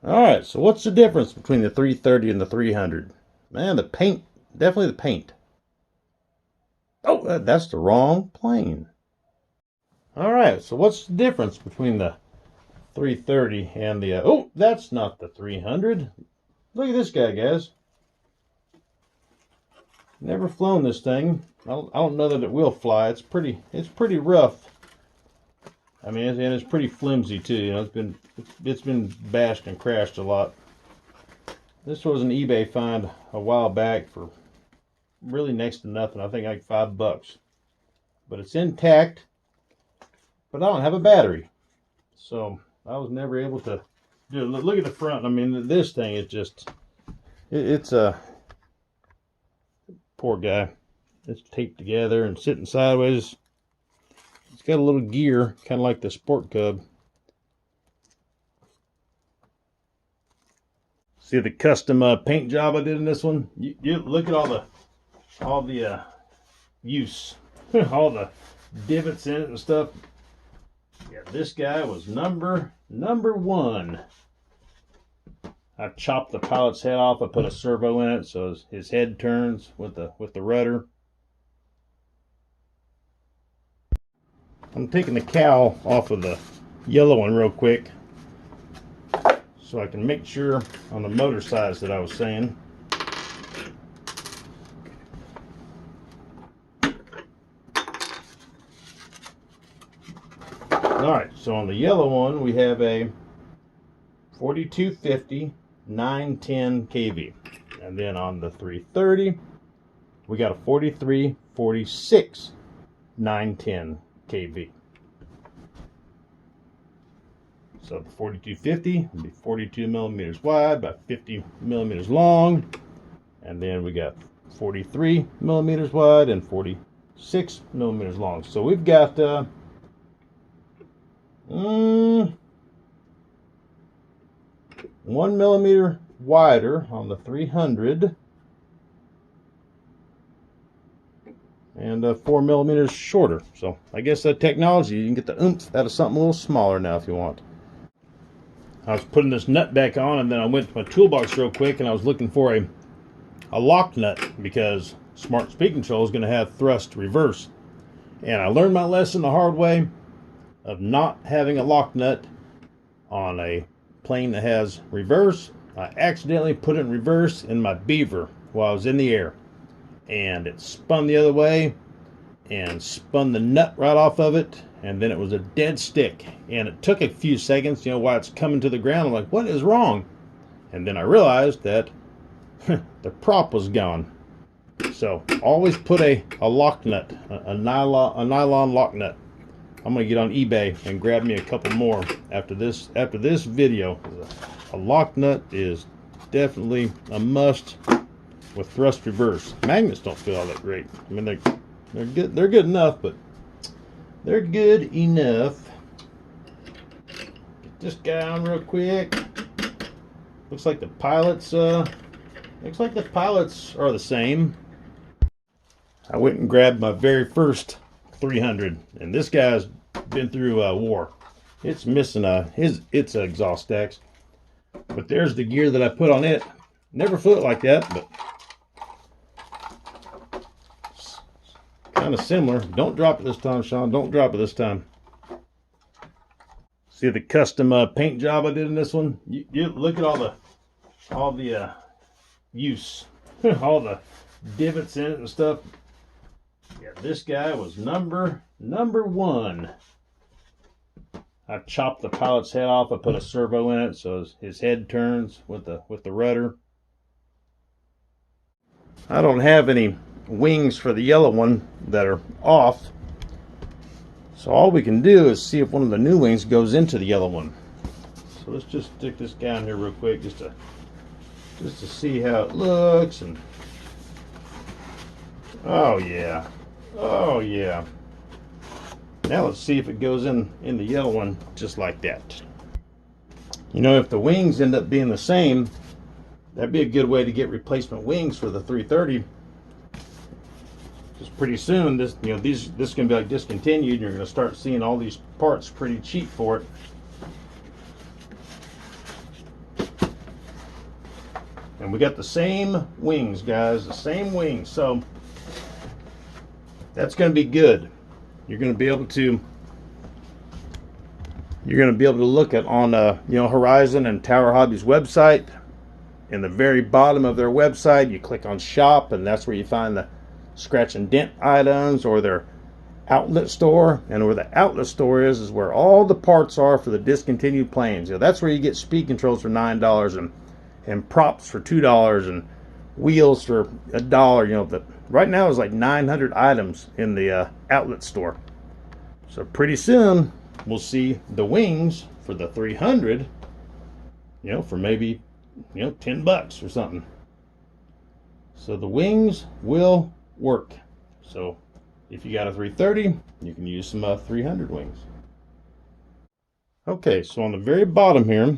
Alright, so what's the difference between the 330 and the 300? Man, the paint, definitely the paint. Oh, that's the wrong plane. Alright, so what's the difference between the 330 and the... oh, that's not the 300. Look at this guy, guys. Never flown this thing. I don't know that it will fly. It's pretty rough. I mean, and it's pretty flimsy too. You know, it's been bashed and crashed a lot. This was an eBay find a while back for really next to nothing. I think like $5. But it's intact. But I don't have a battery, so I was never able to do it. Look at the front. I mean, this thing is just it's a poor guy. It's taped together and sitting sideways. It's got a little gear, kind of like the Sport Cub. See the custom paint job I did in this one? You look at all the use, all the divots in it and stuff. Yeah, this guy was number one. I chopped the pilot's head off. I put a servo in it so his head turns with the rudder. I'm taking the cowl off of the yellow one real quick so I can make sure on the motor size that I was saying. Alright, so on the yellow one we have a 4250 910 kV. And then on the 330 we got a 4346 910 kV. So the 4250 would be 42 millimeters wide by 50 millimeters long. And then we got 43 millimeters wide and 46 millimeters long. So we've got 1 millimeter wider on the 300 and 4 millimeters shorter. So I guess that technology, you can get the oomph out of something a little smaller now if you want. I was putting this nut back on, and then I went to my toolbox real quick and I was looking for a lock nut because Smart Speed Control is going to have thrust reverse. And I learned my lesson the hard way of not having a lock nut on a plane that has reverse. I accidentally put it in reverse in my Beaver while I was in the air, and it spun the other way and spun the nut right off of it, and then it was a dead stick. And it took a few seconds, you know, while it's coming to the ground. I'm like, what is wrong? And then I realized that the prop was gone. So always put a lock nut, a nylon lock nut. I'm gonna get on eBay and grab me a couple more after this video. A lock nut is definitely a must with thrust reverse. Magnets don't feel all that great. I mean, they're good enough, but they're good enough. Get this guy on real quick. Looks like the pilots are the same. I went and grabbed my very first 300, and this guy's been through a war. It's missing its exhaust stacks, but there's the gear that I put on it. Never flew it like that, but kind of similar. Don't drop it this time, Sean. Don't drop it this time. See the custom paint job I did in this one? You look at all the use, all the divots in it and stuff. Yeah, this guy was number one. I chopped the pilot's head off. I put a servo in it so his head turns with the rudder. I don't have any wings for the yellow one that are off, so all we can do is see if one of the new wings goes into the yellow one. So let's just stick this guy in here real quick just to see how it looks. And oh yeah, oh yeah. Now let's see if it goes in the yellow one just like that. You know, if the wings end up being the same, that'd be a good way to get replacement wings for the 330. Because pretty soon this is going to be like discontinued, and you're going to start seeing all these parts pretty cheap for it. And we got the same wings, guys, the same wings. So that's going to be good. You're going to be able to look at on Horizon and Tower Hobby's website. In the very bottom of their website, you click on shop, and that's where you find the scratch and dent items, or their outlet store. And where the outlet store is where all the parts are for the discontinued planes. That's where you get speed controls for $9 and props for $2 and wheels for $1. Right now is like 900 items in the outlet store. So pretty soon we'll see the wings for the 300, for maybe $10 or something. So the wings will work. So if you got a 330, you can use some 300 wings. Okay, so on the very bottom here,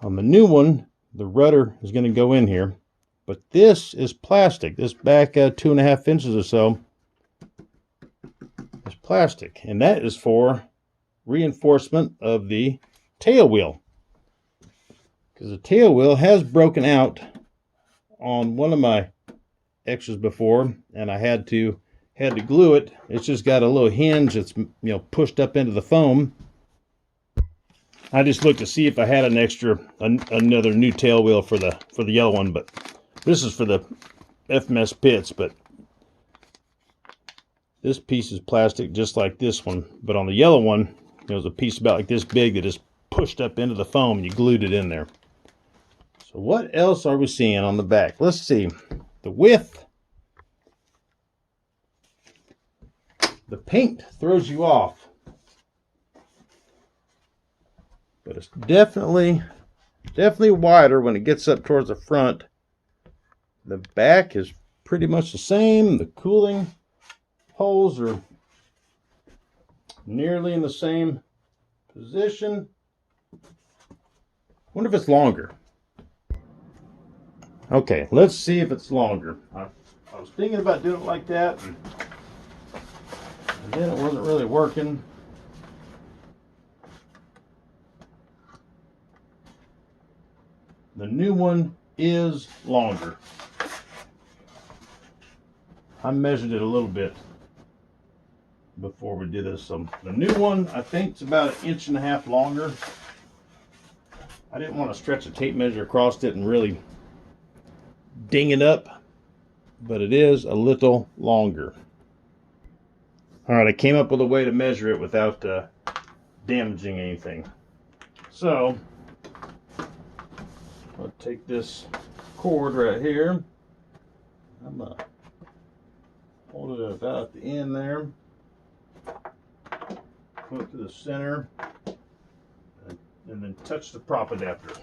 on the new one, the rudder is going to go in here, but this is plastic. This back 2.5 inches or so is plastic, and that is for reinforcement of the tail wheel, because the tail wheel has broken out on one of my extras before, and I had to glue it. It's just got a little hinge that's pushed up into the foam. I just looked to see if I had another new tail wheel for the yellow one, but this is for the FMS pits. But this piece is plastic just like this one, but on the yellow one, there's a piece about like this big that just pushed up into the foam and you glued it in there. So what else are we seeing on the back? Let's see. The width. The paint throws you off, but it's definitely wider when it gets up towards the front. The back is pretty much the same. The cooling holes are nearly in the same position. Wonder if it's longer. Okay, let's see if it's longer. I was thinking about doing it like that, and then it wasn't really working. The new one is longer. I measured it a little bit before we did this. So the new one, I think, is about 1.5 inches longer. I didn't want to stretch a tape measure across it and really ding it up, but it is a little longer. All right, I came up with a way to measure it without damaging anything. So I'll take this cord right here. I'm gonna hold it about at the end there. Put it to the center, and then touch the prop adapter.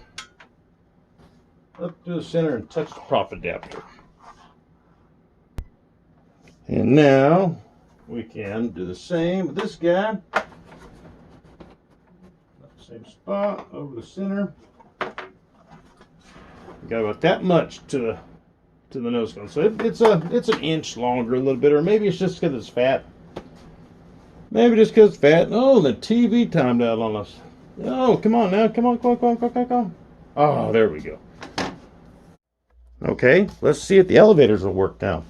Up to the center and touch the prop adapter. And now we can do the same with this guy. Same spot over the center. Got about that much to the nose cone. So it's an inch longer, a little bit, or maybe it's just because it's fat. Maybe just because it's fat. Oh, the TV timed out on us. Oh, come on now, come on. Oh, there we go. Okay, let's see if the elevators will work now.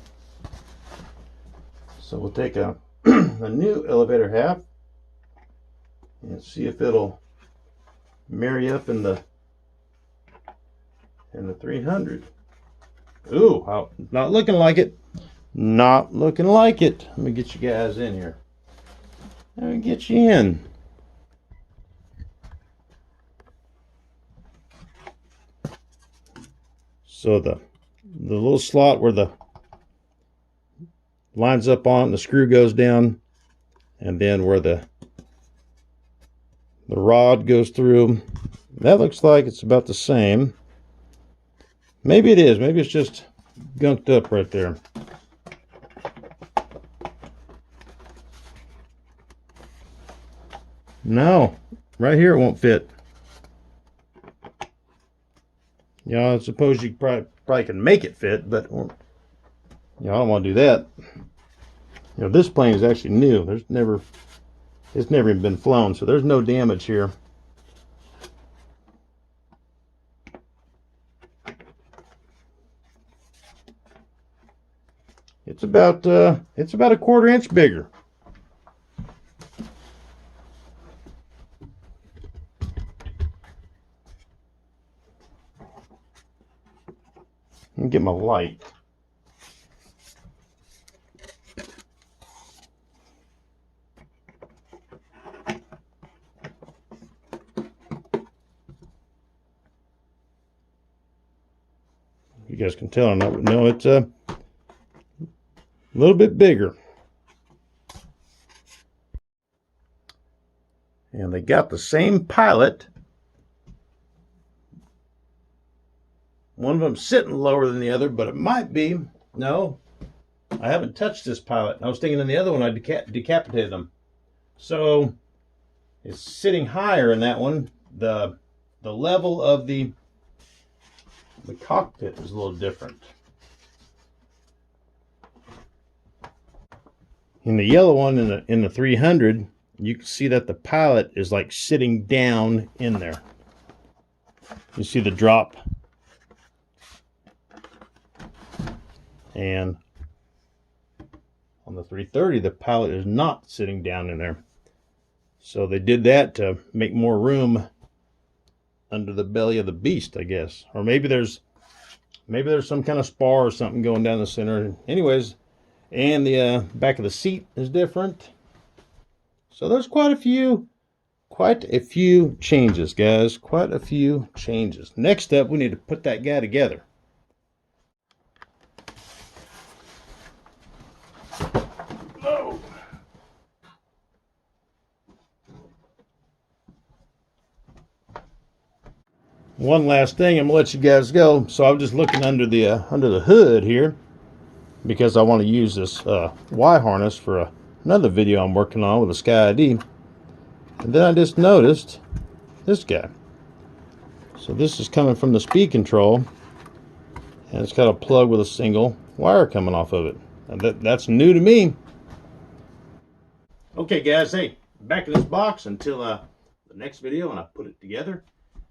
So we'll take a new elevator half and see if it'll marry up in the 300. Ooh, not looking like it. Not looking like it. Let me get you guys in here. Let me get you in. So the little slot where the lines up on it, the screw goes down, and then where the rod goes through, that looks like it's about the same. Maybe it is. Maybe it's just gunked up right there. No, right here it won't fit. I suppose you probably can make it fit, but I don't want to do that. This plane is actually new. It's never even been flown, so there's no damage here. It's about a quarter inch bigger. Let me get my light. You guys can tell, no, it's a little bit bigger. And they got the same pilot. One of them's sitting lower than the other, but it might be. No, I haven't touched this pilot. I was thinking in the other one I decapitated them. So it's sitting higher in that one. The level of the cockpit is a little different. In the yellow one, in the 300, you can see that the pilot is like sitting down in there. You see the drop. And on the 330, the pilot is not sitting down in there. So they did that to make more room under the belly of the beast, I guess. Or maybe there's some kind of spar or something going down the center. Anyways, and the back of the seat is different. So there's quite a few changes, guys. Quite a few changes. Next up, we need to put that guy together. Oh. One last thing, I'm gonna let you guys go. So I'm just looking under the hood here because I want to use this Y harness for another video I'm working on with a Sky ID. And then I just noticed this guy. So this is coming from the speed control, and it's got a plug with a single wire coming off of it. And that's new to me. Okay, guys, hey, back in this box until the next video, and I put it together.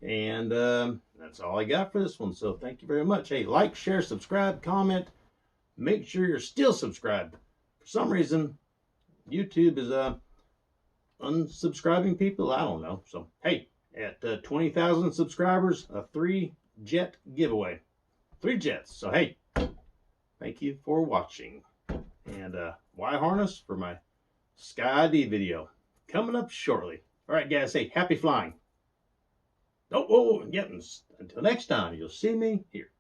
And that's all I got for this one. So thank you very much. Hey, like, share, subscribe, comment. Make sure you're still subscribed. For some reason, YouTube is unsubscribing people. I don't know. So hey, at 20,000 subscribers, a 3-jet giveaway. 3 jets. So hey, thank you for watching. And Y harness for my Sky ID video coming up shortly. All right, guys. Hey, happy flying. Oh, yeah. Until next time, you'll see me here.